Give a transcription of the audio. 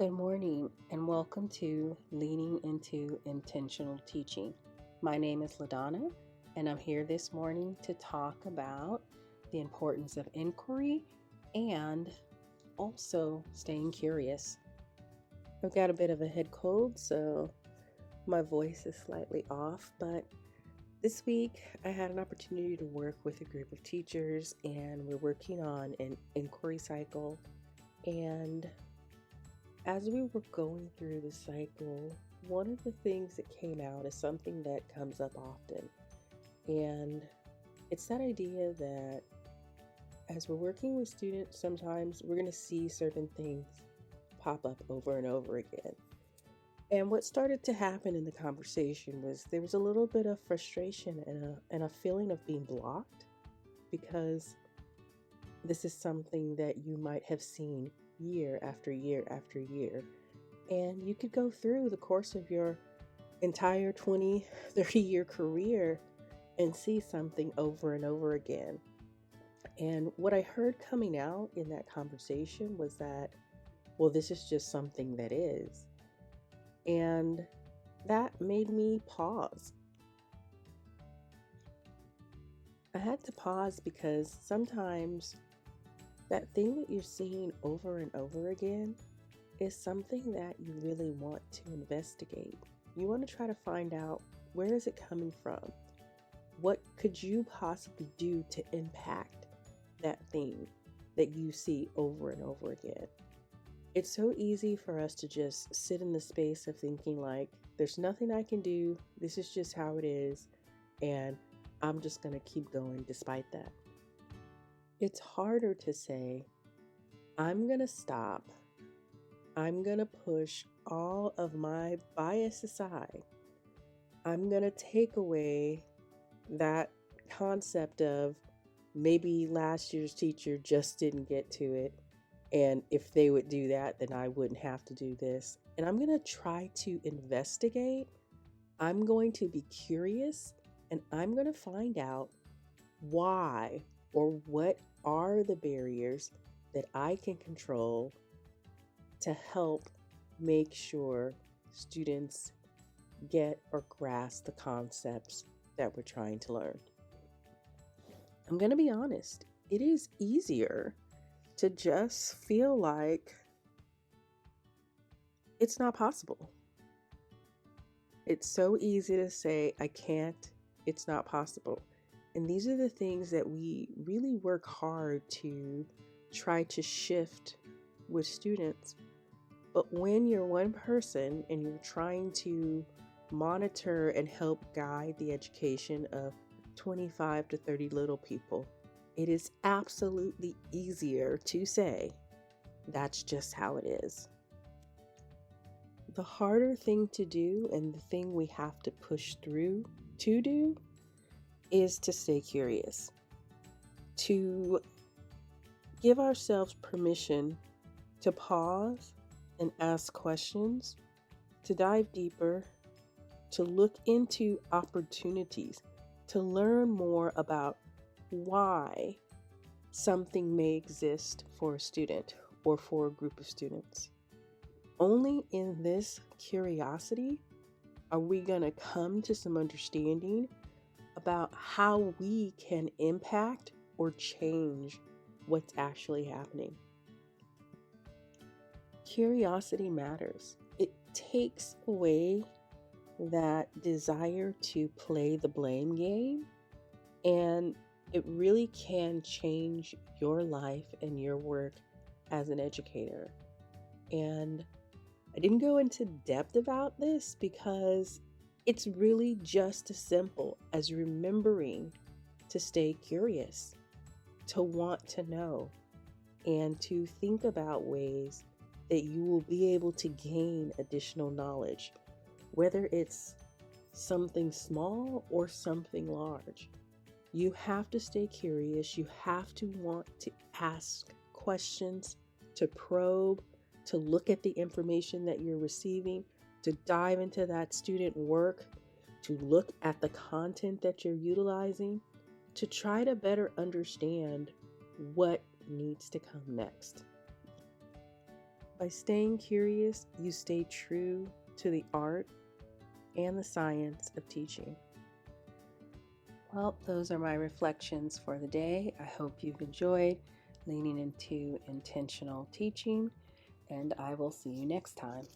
Good morning, and welcome to Leaning into Intentional Teaching. My name is LaDonna, and I'm here this morning to talk about the importance of inquiry and also staying curious. I've got a bit of a head cold, so my voice is slightly off, but this week I had an opportunity to work with a group of teachers, and we're working on an inquiry cycle. And as we were going through the cycle, one of the things that came out is something that comes up often. And it's that idea that as we're working with students, sometimes we're going to see certain things pop up over and over again. And what started to happen in the conversation was there was a little bit of frustration and a feeling of being blocked because this is something that you might have seen year after year after year. And you could go through the course of your entire 20, 30-year career and see something over and over again. And what I heard coming out in that conversation was that, well, this is just something that is. And that made me pause. I had to pause because sometimes that thing that you're seeing over and over again is something that you really want to investigate. You want to try to find out, where is it coming from? What could you possibly do to impact that thing that you see over and over again? It's so easy for us to just sit in the space of thinking like, there's nothing I can do, this is just how it is, and I'm just going to keep going despite that. It's harder to say, I'm going to stop. I'm going to push all of my bias aside. I'm going to take away that concept of maybe last year's teacher just didn't get to it. And if they would do that, then I wouldn't have to do this. And I'm going to try to investigate. I'm going to be curious, and I'm going to find out why or what are the barriers that I can control to help make sure students get or grasp the concepts that we're trying to learn. I'm going to be honest, it is easier to just feel like it's not possible. It's so easy to say, I can't, it's not possible. And these are the things that we really work hard to try to shift with students. But when you're one person and you're trying to monitor and help guide the education of 25 to 30 little people, it is absolutely easier to say, that's just how it is. The harder thing to do, and the thing we have to push through to do, is to stay curious, to give ourselves permission to pause and ask questions, to dive deeper, to look into opportunities, to learn more about why something may exist for a student or for a group of students. Only in this curiosity are we going to come to some understanding about how we can impact or change what's actually happening. Curiosity matters. It takes away that desire to play the blame game, and it really can change your life and your work as an educator. And I didn't go into depth about this because it's really just as simple as remembering to stay curious, to want to know, and to think about ways that you will be able to gain additional knowledge, whether it's something small or something large. You have to stay curious. You have to want to ask questions, to probe, to look at the information that you're receiving, to dive into that student work, to look at the content that you're utilizing, to try to better understand what needs to come next. By staying curious, you stay true to the art and the science of teaching. Well, those are my reflections for the day. I hope you've enjoyed leaning into intentional teaching, and I will see you next time.